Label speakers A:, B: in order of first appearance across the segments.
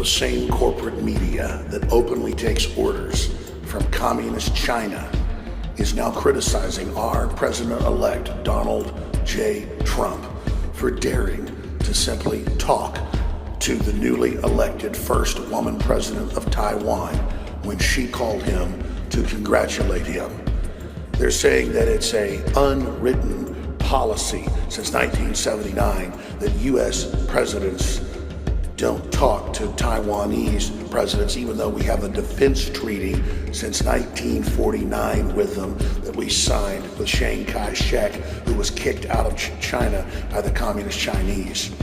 A: the same corporate media that openly takes orders from communist China is now criticizing our President-elect Donald J. Trump for daring to simply talk to the newly elected first woman president of Taiwan when she called him to congratulate him. They're saying that it's an unwritten policy since 1979 that U.S. presidents don't talk to Taiwanese presidents, even though we have a defense treaty since 1949 with them that we signed with Chiang Kai-shek, who was kicked out of China by the communist Chinese.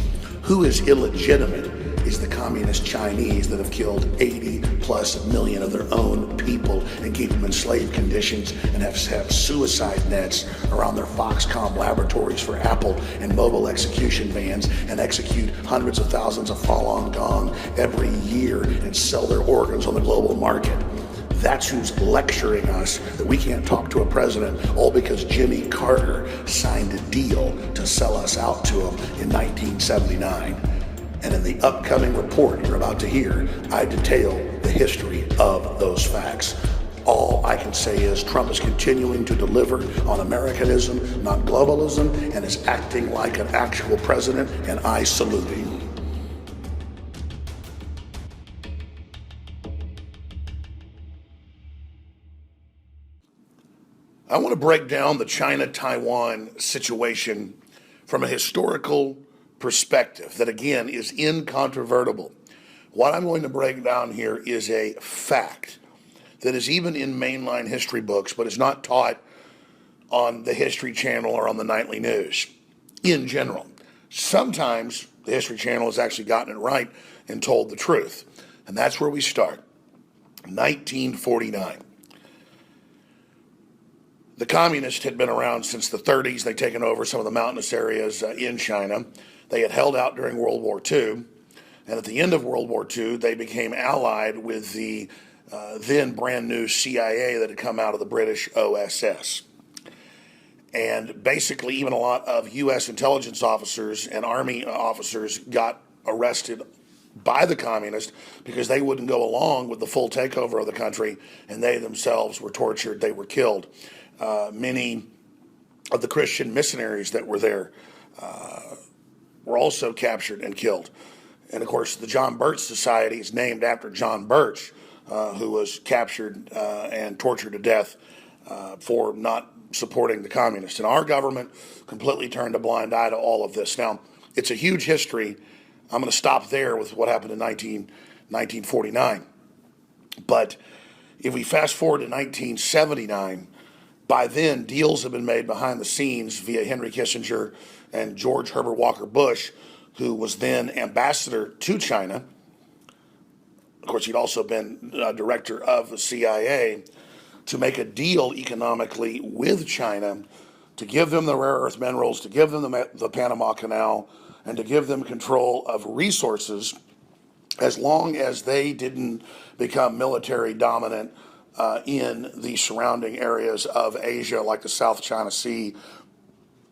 A: Who is illegitimate is the communist Chinese that have killed 80+ million of their own people and keep them in slave conditions and have suicide nets around their Foxconn laboratories for Apple and mobile execution vans and execute hundreds of thousands of Falun Gong every year and sell their organs on the global market. That's who's lecturing us that we can't talk to a president, all because Jimmy Carter signed a deal to sell us out to him in 1979. And in the upcoming report you're about to hear, I detail the history of those facts. All I can say is Trump is continuing to deliver on Americanism, not globalism, and is acting like an actual president, and I salute him. I want to break down the China-Taiwan situation from a historical perspective that, again, is incontrovertible. What I'm going to break down here is a fact that is even in mainline history books, but is not taught on the History Channel or on the nightly news in general. Sometimes the History Channel has actually gotten it right and told the truth. And that's where we start. 1949. The communists had been around since the 30s. They'd taken over some of the mountainous areas in China. They had held out during World War II. And at the end of World War II, they became allied with the then brand new CIA that had come out of the British OSS. And basically, even a lot of U.S. intelligence officers and Army officers got arrested by the communists because they wouldn't go along with the full takeover of the country, and they themselves were tortured, they were killed. Many of the Christian missionaries that were there were also captured and killed. And of course, the John Birch Society is named after John Birch, who was captured and tortured to death for not supporting the communists. And our government completely turned a blind eye to all of this. Now, it's a huge history. I'm going to stop there with what happened in 1949. But if we fast forward to 1979, by then, deals have been made behind the scenes via Henry Kissinger and George Herbert Walker Bush, who was then ambassador to China. Of course, he'd also been director of the CIA, to make a deal economically with China to give them the rare earth minerals, to give them the Panama Canal, and to give them control of resources as long as they didn't become military dominant in the surrounding areas of Asia, like the South China Sea,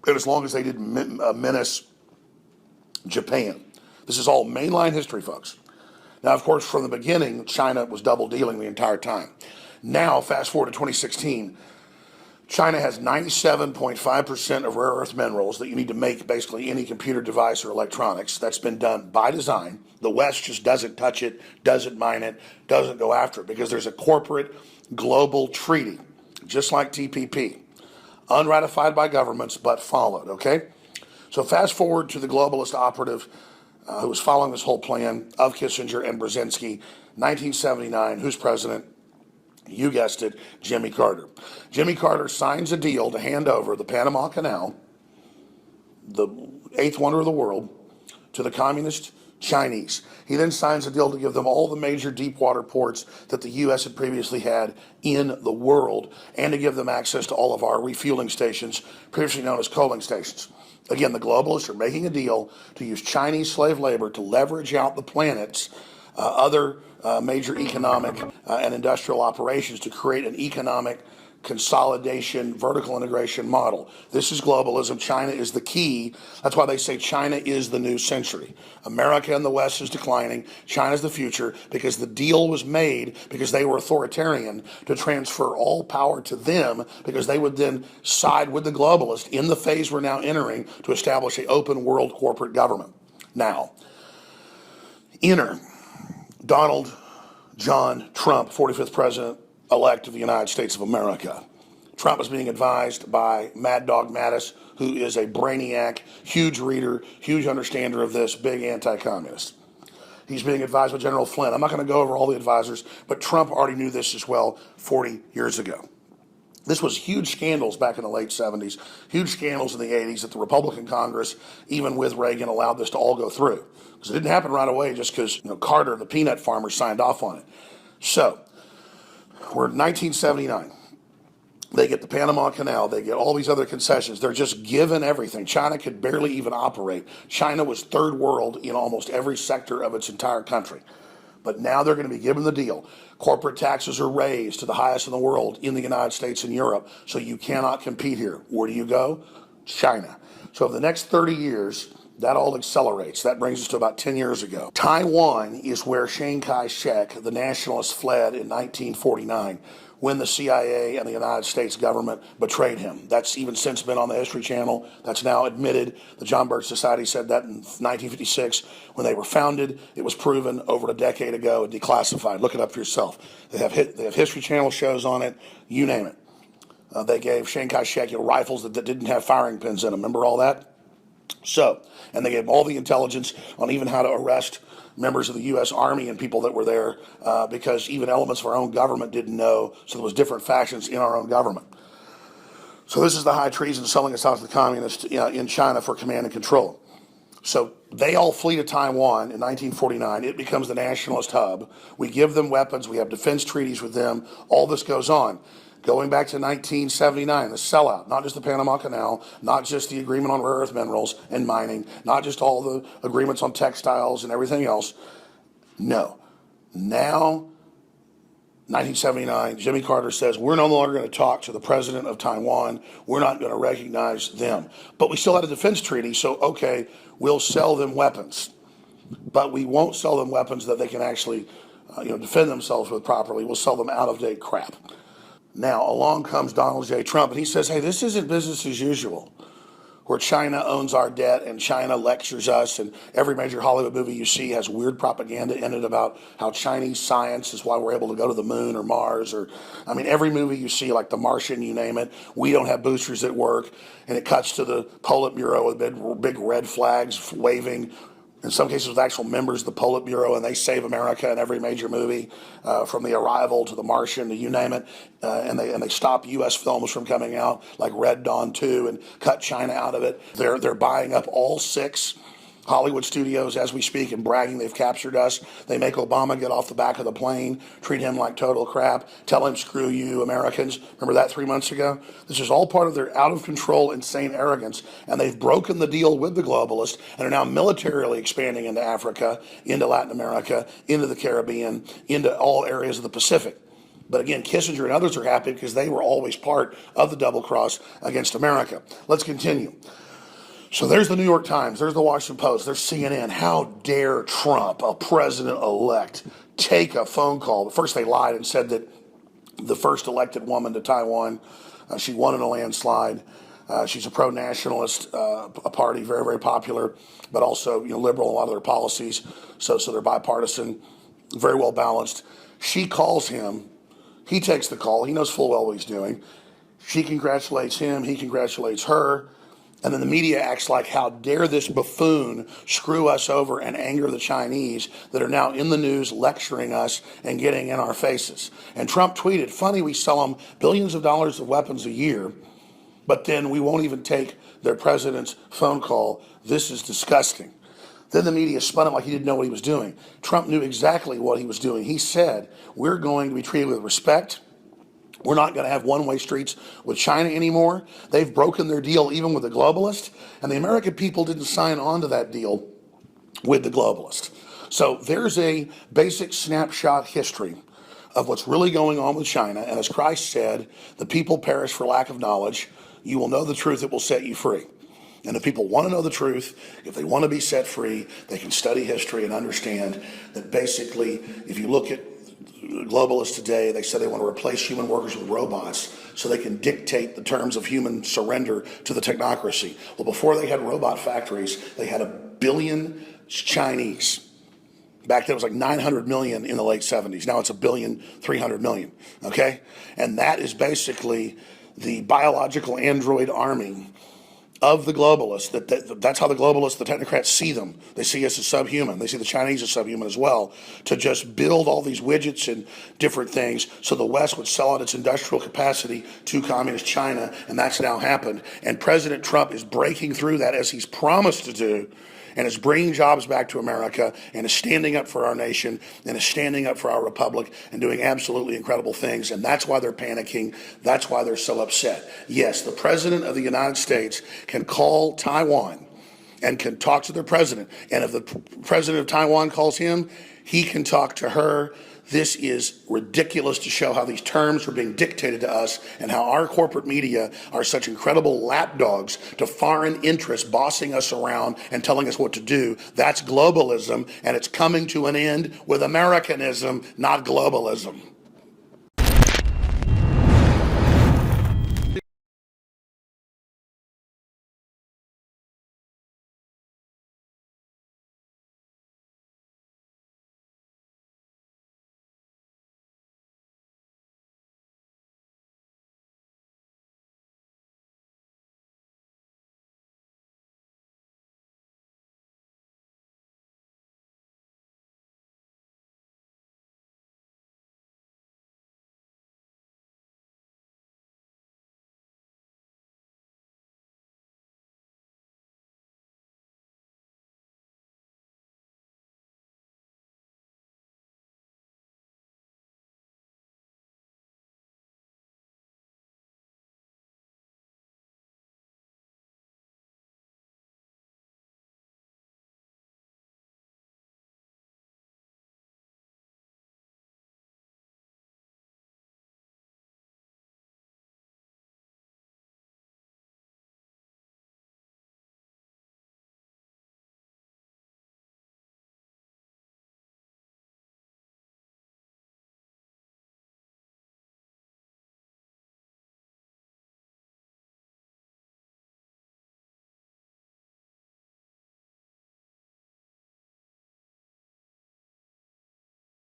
A: and as long as they didn't menace Japan. This is all mainline history, folks. Now, of course, from the beginning, China was double dealing the entire time. Now, fast forward to 2016, China has 97.5% of rare earth minerals that you need to make basically any computer device or electronics. That's been done by design. The West just doesn't touch it, doesn't mine it, doesn't go after it, because there's a corporate global treaty, just like TPP, unratified by governments but followed, okay? So fast forward to the globalist operative who was following this whole plan of Kissinger and Brzezinski, 1979, who's president? You guessed it, Jimmy Carter. Jimmy Carter signs a deal to hand over the Panama Canal, the eighth wonder of the world, to the communist Chinese. He then signs a deal to give them all the major deep water ports that the U.S. had previously had in the world, and to give them access to all of our refueling stations, previously known as coaling stations. Again, the globalists are making a deal to use Chinese slave labor to leverage out the planet's other major economic and industrial operations to create an economic consolidation, vertical integration model. This is globalism. China is the key. That's why they say China is the new century. America and the West is declining. China's the future, because the deal was made because they were authoritarian to transfer all power to them, because they would then side with the globalists in the phase we're now entering to establish an open world corporate government. Now, enter Donald John Trump, 45th President-elect of the United States of America. Trump is being advised by Mad Dog Mattis, who is a brainiac, huge reader, huge understander of this, big anti-communist. He's being advised by General Flynn. I'm not going to go over all the advisors, but Trump already knew this as well 40 years ago. This was huge scandals back in the late 70s, huge scandals in the 80s that the Republican Congress, even with Reagan, allowed this to all go through. Because it didn't happen right away just because Carter, the peanut farmer, signed off on it. So, we're in 1979. They get the Panama Canal. They get all these other concessions. They're just given everything. China could barely even operate. China was third world in almost every sector of its entire country. But now they're going to be given the deal. Corporate taxes are raised to the highest in the world in the United States and Europe, so you cannot compete here. Where do you go? China. So over the next 30 years, that all accelerates. That brings us to about 10 years ago. Taiwan is where Chiang Kai-shek, the nationalist, fled in 1949 when the CIA and the United States government betrayed him. That's even since been on the History Channel. That's now admitted. The John Birch Society said that in 1956 when they were founded. It was proven over a decade ago and declassified. Look it up for yourself. They have History Channel shows on it, you name it. They gave Chiang Kai-shek rifles that didn't have firing pins in them. Remember all that? So, and they gave him all the intelligence on even how to arrest members of the U.S. Army and people that were there because even elements of our own government didn't know, so there was different factions in our own government. So this is the high treason selling us out to the communists in China for command and control. So they all flee to Taiwan in 1949. It becomes the nationalist hub. We give them weapons. We have defense treaties with them. All this goes on. Going back to 1979, the sellout, not just the Panama Canal, not just the agreement on rare earth minerals and mining, not just all the agreements on textiles and everything else. No. Now, 1979, Jimmy Carter says, we're no longer going to talk to the president of Taiwan. We're not going to recognize them. But we still had a defense treaty, so okay, we'll sell them weapons. But we won't sell them weapons that they can actually defend themselves with properly. We'll sell them out-of-date crap. Now, along comes Donald J. Trump, and he says, hey, this isn't business as usual, where China owns our debt and China lectures us, and every major Hollywood movie you see has weird propaganda in it about how Chinese science is why we're able to go to the moon or Mars, every movie you see, like The Martian, you name it, we don't have boosters that work, and it cuts to the Politburo with big red flags waving, in some cases with actual members of the Politburo, and they save America in every major movie, from The Arrival to The Martian to you name it, and they stop U.S. films from coming out, like Red Dawn 2, and cut China out of it. They're buying up all 6 Hollywood studios as we speak and bragging they've captured us. They make Obama get off the back of the plane, treat him like total crap, tell him screw you Americans. Remember that 3 months ago? This is all part of their out-of-control, insane arrogance, and they've broken the deal with the globalists and are now militarily expanding into Africa, into Latin America, into the Caribbean, into all areas of the Pacific. But again, Kissinger and others are happy because they were always part of the double cross against America. Let's continue. So there's the New York Times, there's the Washington Post, there's CNN. How dare Trump, a president-elect, take a phone call? But first they lied and said that the first elected woman to Taiwan, she won in a landslide. She's a pro-nationalist, a party very, very popular, but also liberal in a lot of their policies. So they're bipartisan, very well balanced. She calls him. He takes the call. He knows full well what he's doing. She congratulates him. He congratulates her. And then the media acts like, how dare this buffoon screw us over and anger the Chinese that are now in the news lecturing us and getting in our faces. And Trump tweeted, funny, we sell them billions of dollars of weapons a year, but then we won't even take their president's phone call. This is disgusting. Then the media spun him like he didn't know what he was doing. Trump knew exactly what he was doing. He said, we're going to be treated with respect. We're not going to have one-way streets with China anymore. They've broken their deal even with the globalists, and the American people didn't sign on to that deal with the globalists. So there's a basic snapshot history of what's really going on with China. And as Christ said, the people perish for lack of knowledge. You will know the truth, it will set you free. And if people want to know the truth, if they want to be set free, they can study history and understand that basically, if you look at globalists today, they say they want to replace human workers with robots so they can dictate the terms of human surrender to the technocracy. Well, before they had robot factories, they had 1 billion Chinese. Back then it was like 900 million in the late 70s. Now it's 1,300,000,000, okay? And that is basically the biological android army of the globalists. That's how the globalists, the technocrats, see them. They see us as subhuman. They see the Chinese as subhuman as well, to just build all these widgets and different things so the West would sell out its industrial capacity to communist China, and that's now happened. And President Trump is breaking through that, as he's promised to do, and is bringing jobs back to America, and is standing up for our nation, and is standing up for our republic, and doing absolutely incredible things. And that's why they're panicking. That's why they're so upset. Yes, the President of the United States can call Taiwan and can talk to their president. And if the President of Taiwan calls him, he can talk to her. This is ridiculous to show how these terms are being dictated to us and how our corporate media are such incredible lapdogs to foreign interests bossing us around and telling us what to do. That's globalism, and it's coming to an end with Americanism, not globalism.